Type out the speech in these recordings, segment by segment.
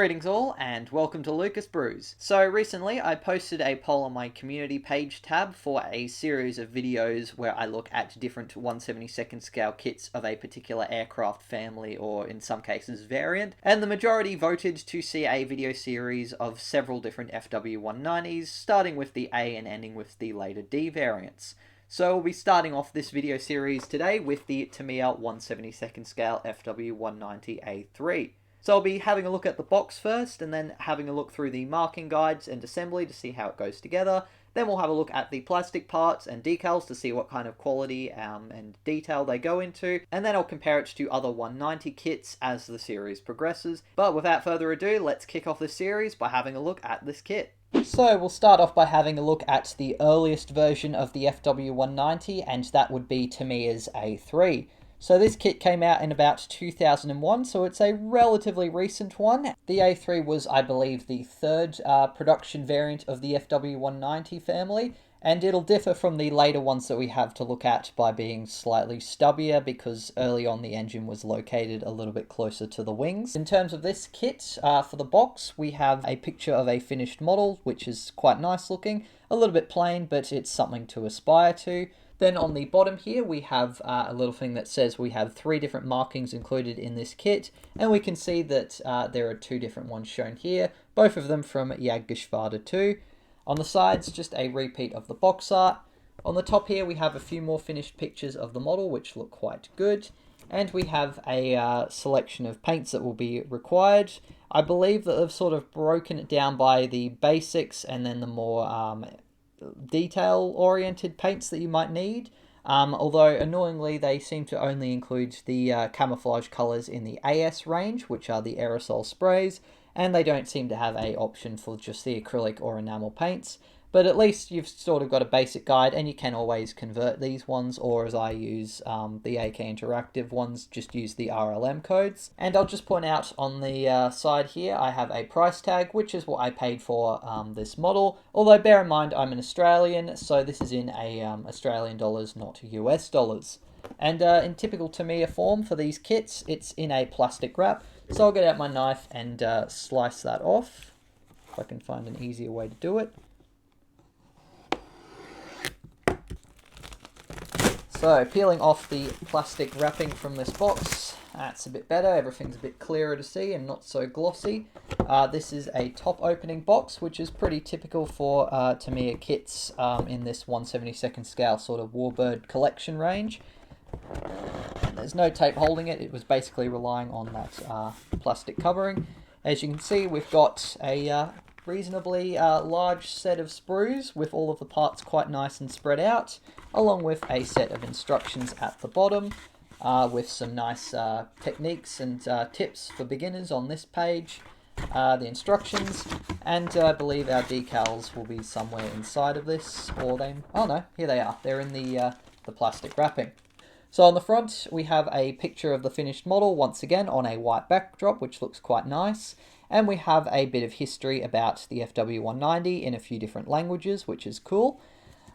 Greetings all, and welcome to Sprues. So recently I posted a poll on my community page tab for a series of videos where I look at different 1/72nd scale kits of a particular aircraft family, or in some cases variant, and the majority voted to see a video series of several different FW190s, starting with the A and ending with the later D variants. So we'll be starting off this video series today with the Tamiya 1/72nd scale FW190 A3. So I'll be having a look at the box first, and then having a look through the marking guides and assembly to see how it goes together. Then we'll have a look at the plastic parts and decals to see what kind of quality and detail they go into, and then I'll compare it to other 190 kits as the series progresses. But without further ado, let's kick off this series by having a look at this kit. So we'll start off by having a look at the earliest version of the FW190, and that would be Tamiya's A3. So this kit came out in about 2001, so it's a relatively recent one. The A3 was, I believe, the third production variant of the FW190 family, and it'll differ from the later ones that we have to look at by being slightly stubbier, because early on the engine was located a little bit closer to the wings. In terms of this kit, for the box, we have a picture of a finished model, which is quite nice looking. A little bit plain, but it's something to aspire to. Then on the bottom here, we have a little thing that says we have 3 different markings included in this kit, and we can see that there are 2 different ones shown here, both of them from Jagdgeschwader 2. On the sides, just a repeat of the box art. On the top here, we have a few more finished pictures of the model, which look quite good, and we have a selection of paints that will be required. I believe that they've sort of broken it down by the basics and then the more detail-oriented paints that you might need, although annoyingly they seem to only include the camouflage colours in the AS range, which are the aerosol sprays, and they don't seem to have an option for just the acrylic or enamel paints. But at least you've sort of got a basic guide, and you can always convert these ones, or as I use the AK Interactive ones, just use the RLM codes. And I'll just point out on the side here, I have a price tag, which is what I paid for this model. Although bear in mind, I'm an Australian, so this is in Australian dollars, not US dollars. And in typical Tamiya form for these kits, it's in a plastic wrap. So I'll get out my knife and slice that off, if I can find an easier way to do it. So, peeling off the plastic wrapping from this box, that's a bit better, everything's a bit clearer to see and not so glossy. This is a top opening box, which is pretty typical for Tamiya kits in this 1/72nd scale sort of Warbird collection range. And there's no tape holding it, it was basically relying on that plastic covering. As you can see, we've got a reasonably large set of sprues with all of the parts quite nice and spread out, along with a set of instructions at the bottom with some nice techniques and tips for beginners on this page, the instructions, and I believe our decals will be somewhere inside of this, or they, oh no, here they are, they're in the plastic wrapping. So on the front we have a picture of the finished model, once again on a white backdrop, which looks quite nice. And we have a bit of history about the FW190 in a few different languages, which is cool.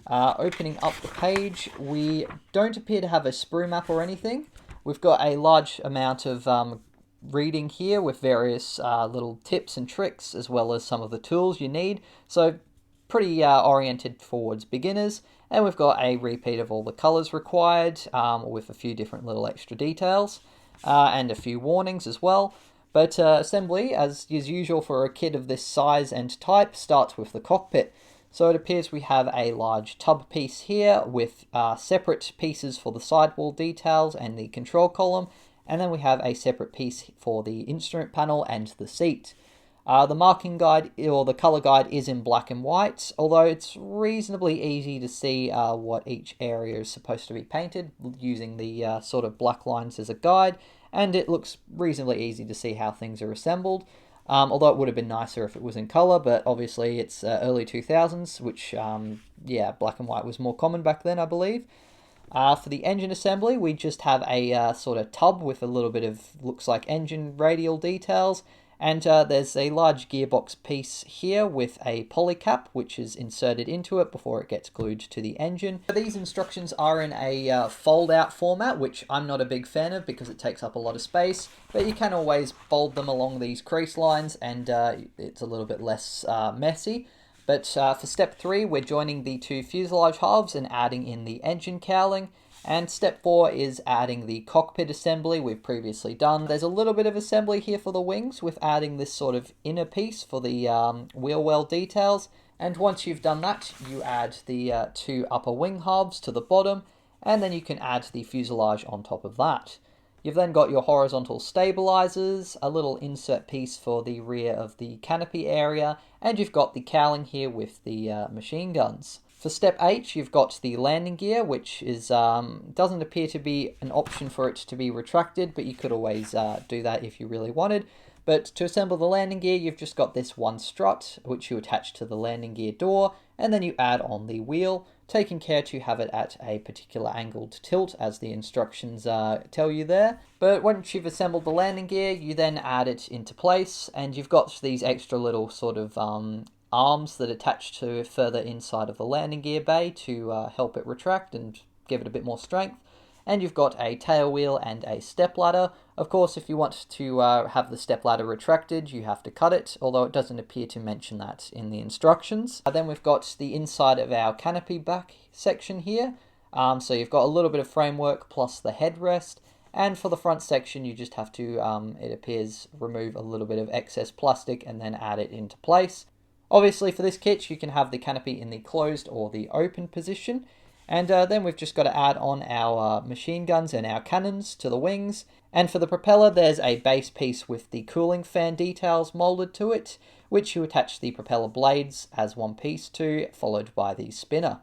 Opening up the page, we don't appear to have a sprue map or anything. We've got a large amount of reading here with various little tips and tricks, as well as some of the tools you need. So pretty oriented towards beginners. And we've got a repeat of all the colours required, with a few different little extra details, and a few warnings as well. But assembly, as is usual for a kit of this size and type, starts with the cockpit. So it appears we have a large tub piece here with separate pieces for the sidewall details and the control column, and then we have a separate piece for the instrument panel and the seat. The marking guide, or the colour guide, is in black and white, although it's reasonably easy to see what each area is supposed to be painted using the sort of black lines as a guide. And it looks reasonably easy to see how things are assembled, although it would have been nicer if it was in colour, but obviously it's early 2000s, which, yeah, black and white was more common back then, I believe. For the engine assembly, we just have a sort of tub with a little bit of, looks like engine radial details, And there's a large gearbox piece here with a poly cap, which is inserted into it before it gets glued to the engine. These instructions are in a fold-out format, which I'm not a big fan of because it takes up a lot of space, but you can always fold them along these crease lines, and it's a little bit less messy. But for step 3, we're joining the 2 fuselage halves and adding in the engine cowling. And step 4 is adding the cockpit assembly we've previously done. There's a little bit of assembly here for the wings with adding this sort of inner piece for the wheel well details. And once you've done that, you add the 2 upper wing halves to the bottom, and then you can add the fuselage on top of that. You've then got your horizontal stabilizers, a little insert piece for the rear of the canopy area, and you've got the cowling here with the machine guns. For step 8, you've got the landing gear, which is doesn't appear to be an option for it to be retracted, but you could always do that if you really wanted. But to assemble the landing gear, you've just got this one strut, which you attach to the landing gear door, and then you add on the wheel, taking care to have it at a particular angled tilt, as the instructions tell you there. But once you've assembled the landing gear, you then add it into place, and you've got these extra little sort of arms that attach to further inside of the landing gear bay to help it retract and give it a bit more strength. And you've got a tail wheel and a step ladder. Of course, if you want to have the step ladder retracted, you have to cut it, although it doesn't appear to mention that in the instructions. Then we've got the inside of our canopy back section here. So you've got a little bit of framework plus the headrest. And for the front section, you just have to, it appears, remove a little bit of excess plastic and then add it into place. Obviously, for this kit, you can have the canopy in the closed or the open position. And then we've just got to add on our machine guns and our cannons to the wings. And for the propeller, there's a base piece with the cooling fan details molded to it, which you attach the propeller blades as one piece to, followed by the spinner.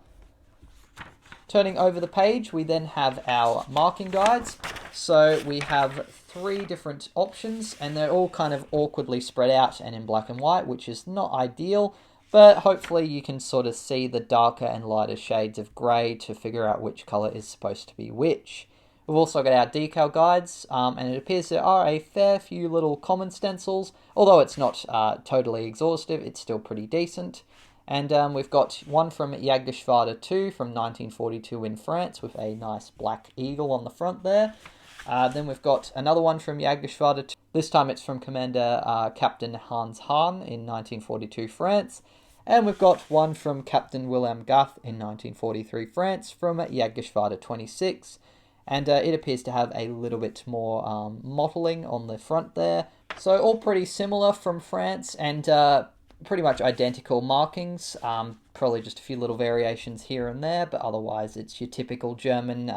Turning over the page, we then have our marking guides. So we have 3 different options, and they're all kind of awkwardly spread out and in black and white, which is not ideal. But hopefully you can sort of see the darker and lighter shades of grey to figure out which colour is supposed to be which. We've also got our decal guides, and it appears there are a fair few little common stencils. Although it's not totally exhaustive, it's still pretty decent. And we've got one from Jagdgeschwader 2 from 1942 in France with a nice black eagle on the front there. Then we've got another one from Jagdgeschwader 2. This time it's from Commander Captain Hans Hahn in 1942 France. And we've got one from Captain Wilhelm Gath in 1943 France from Jagdgeschwader 26. And it appears to have a little bit more mottling on the front there. So all pretty similar from France, and pretty much identical markings. Probably just a few little variations here and there, but otherwise it's your typical German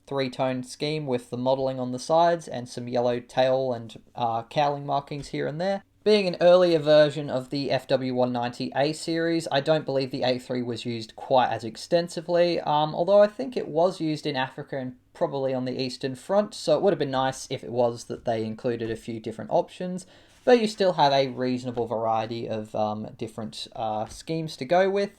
3-tone scheme with the modelling on the sides and some yellow tail and cowling markings here and there. Being an earlier version of the FW190 A series, I don't believe the A3 was used quite as extensively, although I think it was used in Africa and probably on the Eastern Front, so it would have been nice if it was that they included a few different options, but you still have a reasonable variety of different schemes to go with.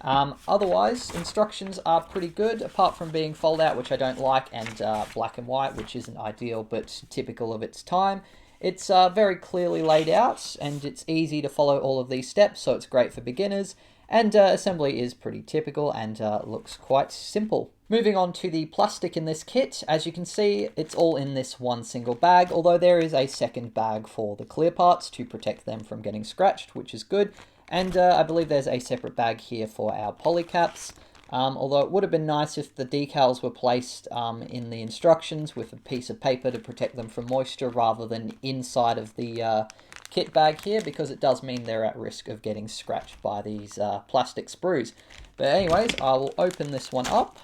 Otherwise, instructions are pretty good, apart from being fold out, which I don't like, and black and white, which isn't ideal, but typical of its time. It's very clearly laid out, and it's easy to follow all of these steps, so it's great for beginners, and assembly is pretty typical and looks quite simple. Moving on to the plastic in this kit, as you can see, it's all in this one single bag, although there is a second bag for the clear parts to protect them from getting scratched, which is good. And I believe there's a separate bag here for our poly caps, although it would have been nice if the decals were placed in the instructions with a piece of paper to protect them from moisture rather than inside of the kit bag here, because it does mean they're at risk of getting scratched by these plastic sprues. But anyways, I will open this one up.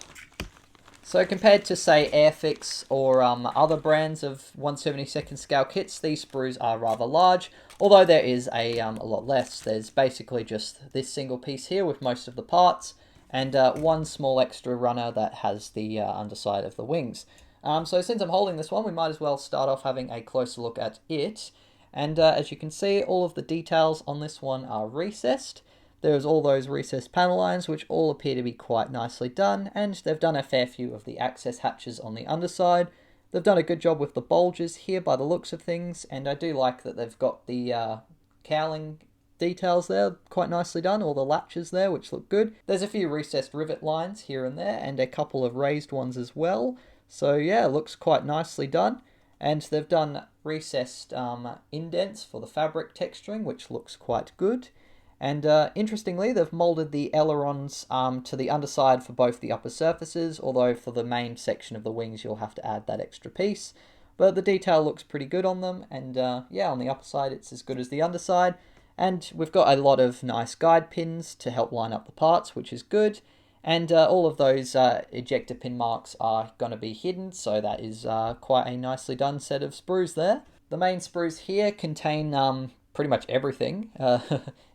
So compared to, say, Airfix or other brands of 1/72nd scale kits, these sprues are rather large, although there is a lot less. There's basically just this single piece here with most of the parts, and one small extra runner that has the underside of the wings. So since I'm holding this one, we might as well start off having a closer look at it. And as you can see, all of the details on this one are recessed. There's all those recessed panel lines, which all appear to be quite nicely done, and they've done a fair few of the access hatches on the underside, They've done a good job with the bulges here by the looks of things, and I do like that they've got the cowling details there quite nicely done, all the latches there which look good. There's a few recessed rivet lines here and there, and a couple of raised ones as well. So yeah, it looks quite nicely done. And they've done recessed indents for the fabric texturing, which looks quite good. And interestingly, they've moulded the ailerons to the underside for both the upper surfaces, although for the main section of the wings you'll have to add that extra piece. But the detail looks pretty good on them, and yeah, on the upper side it's as good as the underside. And we've got a lot of nice guide pins to help line up the parts, which is good. And all of those ejector pin marks are going to be hidden, so that is quite a nicely done set of sprues there. The main sprues here contain pretty much everything.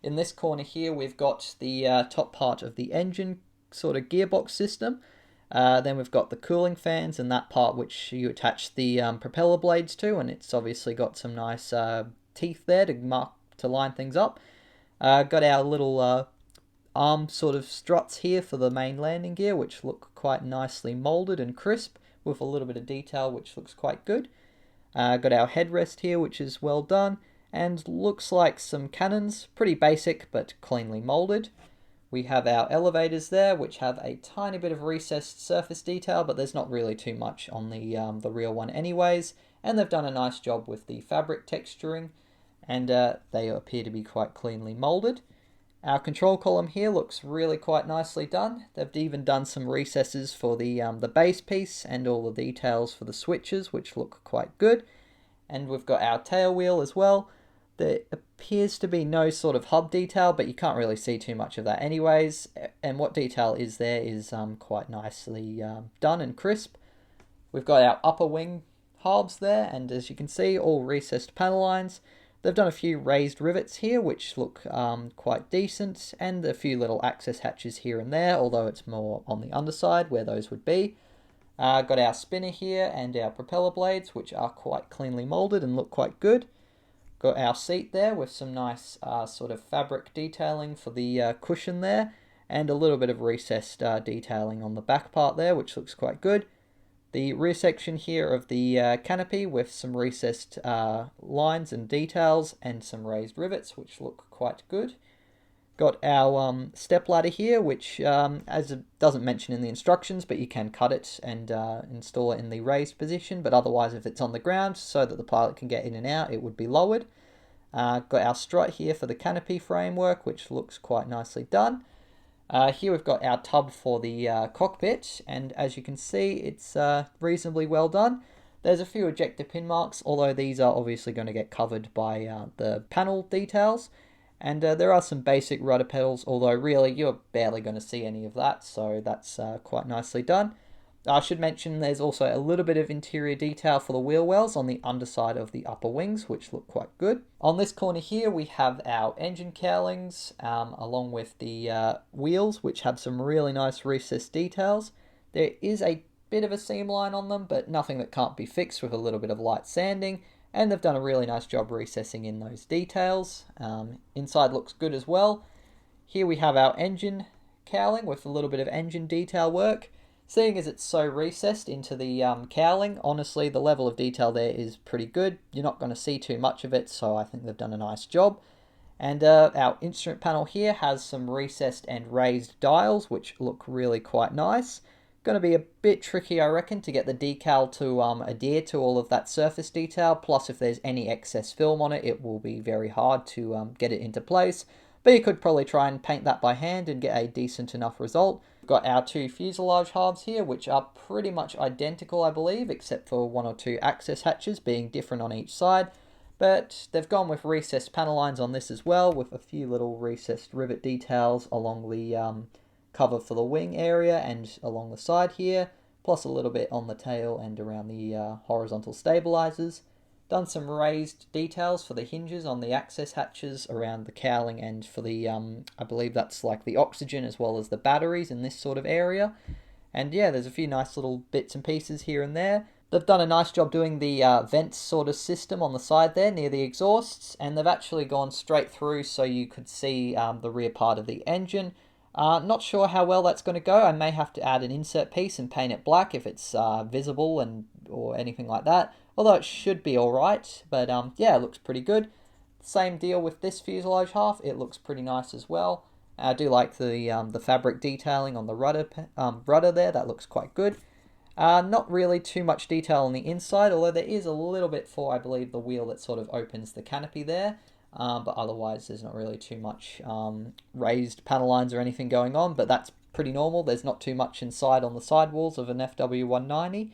In this corner here we've got the top part of the engine sort of gearbox system. Then we've got the cooling fans and that part which you attach the propeller blades to, and it's obviously got some nice teeth there to line things up. Got our little arm sort of struts here for the main landing gear, which look quite nicely moulded and crisp with a little bit of detail, which looks quite good. Got our headrest here, which is well done, and looks like some cannons, pretty basic but cleanly moulded. We have our elevators there, which have a tiny bit of recessed surface detail, but there's not really too much on the real one anyways, and they've done a nice job with the fabric texturing, and they appear to be quite cleanly moulded. Our control column here looks really quite nicely done. They've even done some recesses for the base piece and all the details for the switches, which look quite good. And we've got our tail wheel as well. There appears to be no sort of hub detail, but you can't really see too much of that anyways. And what detail is there is quite nicely done and crisp. We've got our upper wing halves there, and as you can see, all recessed panel lines. They've done a few raised rivets here, which look quite decent, and a few little access hatches here and there, although it's more on the underside where those would be. Got our spinner here and our propeller blades, which are quite cleanly moulded and look quite good. Got our seat there with some nice sort of fabric detailing for the cushion there, and a little bit of recessed detailing on the back part there, which looks quite good. The rear section here of the canopy with some recessed lines and details and some raised rivets, which look quite good. Got our step ladder here, which as it doesn't mention in the instructions, but you can cut it and install it in the raised position, but otherwise if it's on the ground so that the pilot can get in and out, it would be lowered. Got our strut here for the canopy framework, which looks quite nicely done. Here we've got our tub for the cockpit, and as you can see, it's reasonably well done. There's a few ejector pin marks, although these are obviously going to get covered by the panel details. And there are some basic rudder pedals, although really you're barely going to see any of that, so that's quite nicely done. I should mention there's also a little bit of interior detail for the wheel wells on the underside of the upper wings, which look quite good. On this corner here we have our engine cowlings, along with the wheels, which have some really nice recessed details. There is a bit of a seam line on them, but nothing that can't be fixed with a little bit of light sanding, and they've done a really nice job recessing in those details. Inside looks good as well. Here we have our engine cowling with a little bit of engine detail work. Seeing as it's so recessed into the cowling, honestly, the level of detail there is pretty good. You're not going to see too much of it, so I think they've done a nice job. And our instrument panel here has some recessed and raised dials, which look really quite nice. Going to be a bit tricky, I reckon, to get the decal to adhere to all of that surface detail. Plus, if there's any excess film on it, it will be very hard to get it into place. But you could probably try and paint that by hand and get a decent enough result. We've got our two fuselage halves here, which are pretty much identical, I believe, except for one or two access hatches being different on each side. But they've gone with recessed panel lines on this as well, with a few little recessed rivet details along the cover for the wing area and along the side here, plus a little bit on the tail and around the horizontal stabilizers. Done some raised details for the hinges on the access hatches around the cowling and for the, I believe that's like the oxygen as well as the batteries in this sort of area. And yeah, there's a few nice little bits and pieces here and there. They've done a nice job doing the vents sort of system on the side there near the exhausts, and they've actually gone straight through so you could see the rear part of the engine. Not sure how well that's going to go. I may have to add an insert piece and paint it black if it's visible and or anything like that, although it should be alright, but yeah, it looks pretty good. Same deal with this fuselage half, it looks pretty nice as well. I do like the fabric detailing on the rudder there, that looks quite good. Not really too much detail on the inside, although there is a little bit for, I believe, the wheel that sort of opens the canopy there. But otherwise, there's not really too much raised panel lines or anything going on, but that's pretty normal. There's not too much inside on the sidewalls of an FW190.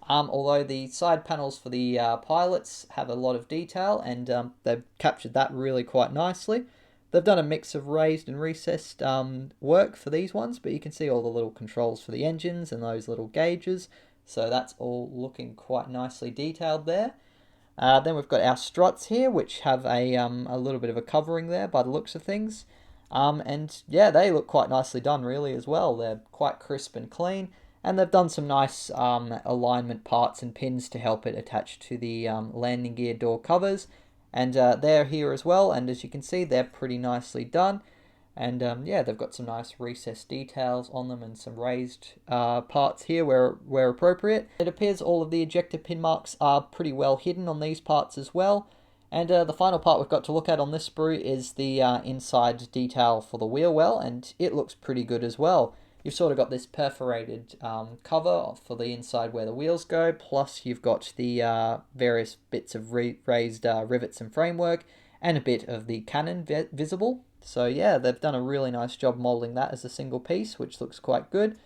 Although the side panels for the pilots have a lot of detail, and they've captured that really quite nicely. They've done a mix of raised and recessed work for these ones, but you can see all the little controls for the engines and those little gauges, so that's all looking quite nicely detailed there. Then we've got our struts here, which have a little bit of a covering there by the looks of things. And yeah, they look quite nicely done really as well. They're quite crisp and clean, and they've done some nice alignment parts and pins to help it attach to the landing gear door covers. And they're here as well, and as you can see, they're pretty nicely done. And yeah, they've got some nice recessed details on them and some raised parts here where appropriate. It appears all of the ejector pin marks are pretty well hidden on these parts as well. And the final part we've got to look at on this sprue is the inside detail for the wheel well, and it looks pretty good as well. You've sort of got this perforated cover for the inside where the wheels go, plus you've got the various bits of raised rivets and framework, and a bit of the cannon visible. So yeah, they've done a really nice job molding that as a single piece, which looks quite good.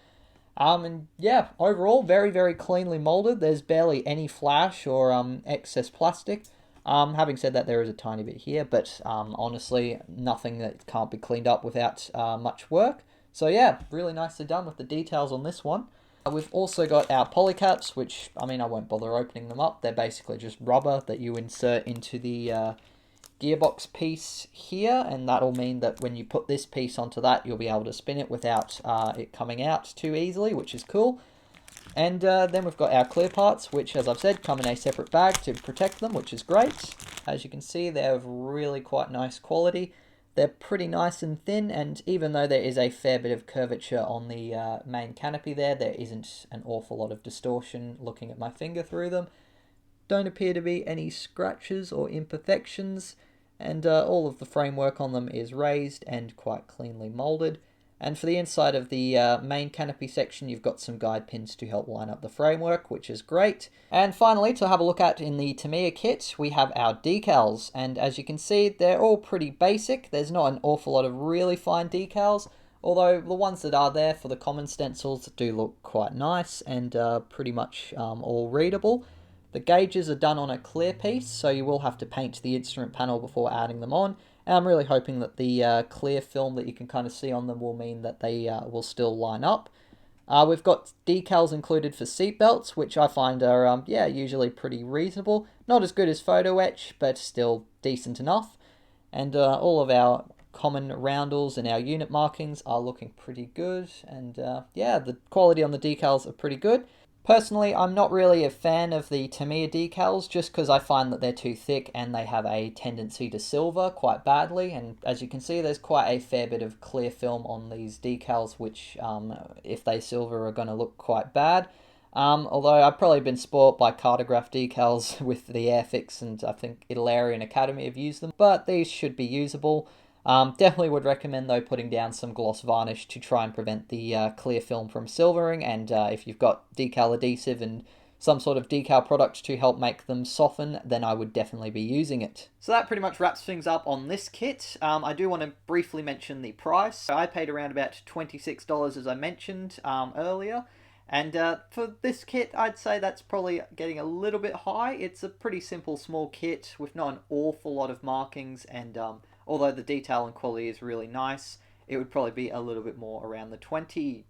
And yeah, overall, very, very cleanly molded. There's barely any flash or excess plastic. Having said that, there is a tiny bit here, but honestly, nothing that can't be cleaned up without much work. So yeah, really nicely done with the details on this one. We've also got our polycaps, which, I mean, I won't bother opening them up. They're basically just rubber that you insert into the gearbox piece here, and that'll mean that when you put this piece onto that, you'll be able to spin it without it coming out too easily, which is cool. And then we've got our clear parts, which, as I've said, come in a separate bag to protect them, which is great. As you can see, they're of really quite nice quality. They're pretty nice and thin, and even though there is a fair bit of curvature on the main canopy there isn't an awful lot of distortion looking at my finger through them. Don't appear to be any scratches or imperfections, and all of the framework on them is raised and quite cleanly molded. And for the inside of the main canopy section, you've got some guide pins to help line up the framework, which is great. And finally, to have a look at in the Tamiya kit, we have our decals. And as you can see, they're all pretty basic. There's not an awful lot of really fine decals, although the ones that are there for the common stencils do look quite nice and pretty much all readable. The gauges are done on a clear piece, so you will have to paint the instrument panel before adding them on. And I'm really hoping that the clear film that you can kind of see on them will mean that they will still line up. We've got decals included for seatbelts, which I find are yeah, usually pretty reasonable. Not as good as photo etch, but still decent enough. And all of our common roundels and our unit markings are looking pretty good. And yeah, the quality on the decals are pretty good. Personally, I'm not really a fan of the Tamiya decals just because I find that they're too thick and they have a tendency to silver quite badly, and as you can see, there's quite a fair bit of clear film on these decals, which if they silver are going to look quite bad. Although I've probably been spoilt by cartograph decals with the Airfix, and I think Italeri and Academy have used them, but these should be usable. Definitely would recommend, though, putting down some gloss varnish to try and prevent the clear film from silvering, and if you've got decal adhesive and some sort of decal product to help make them soften, then I would definitely be using it. So that pretty much wraps things up on this kit. I do want to briefly mention the price. I paid around about $26, as I mentioned earlier. And for this kit, I'd say that's probably getting a little bit high. It's a pretty simple, small kit with not an awful lot of markings, and although the detail and quality is really nice, it would probably be a little bit more around the $20,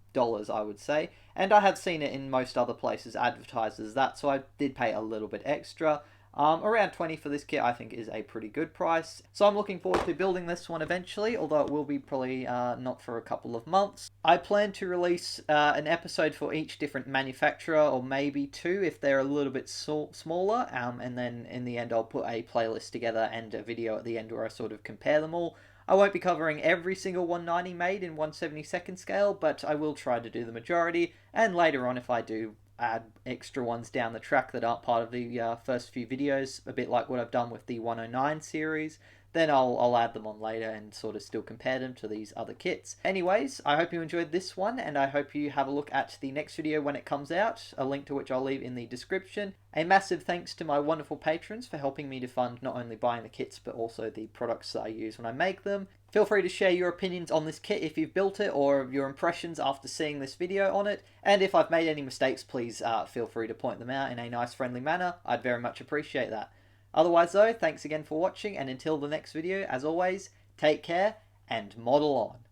I would say. And I have seen it in most other places advertised as that, so I did pay a little bit extra. Around $20 for this kit I think is a pretty good price. So I'm looking forward to building this one eventually, although it will be probably not for a couple of months. I plan to release an episode for each different manufacturer, or maybe two if they're a little bit smaller, and then in the end I'll put a playlist together and a video at the end where I sort of compare them all. I won't be covering every single 190 made in 1/72 scale, but I will try to do the majority, and later on if I do add extra ones down the track that aren't part of the first few videos, a bit like what I've done with the 109 series, then I'll add them on later and sort of still compare them to these other kits. Anyways, I hope you enjoyed this one, and I hope you have a look at the next video when it comes out, a link to which I'll leave in the description. A massive thanks to my wonderful patrons for helping me to fund not only buying the kits, but also the products that I use when I make them. Feel free to share your opinions on this kit if you've built it, or your impressions after seeing this video on it. And if I've made any mistakes, please feel free to point them out in a nice, friendly manner. I'd very much appreciate that. Otherwise though, thanks again for watching, and until the next video, as always, take care and model on.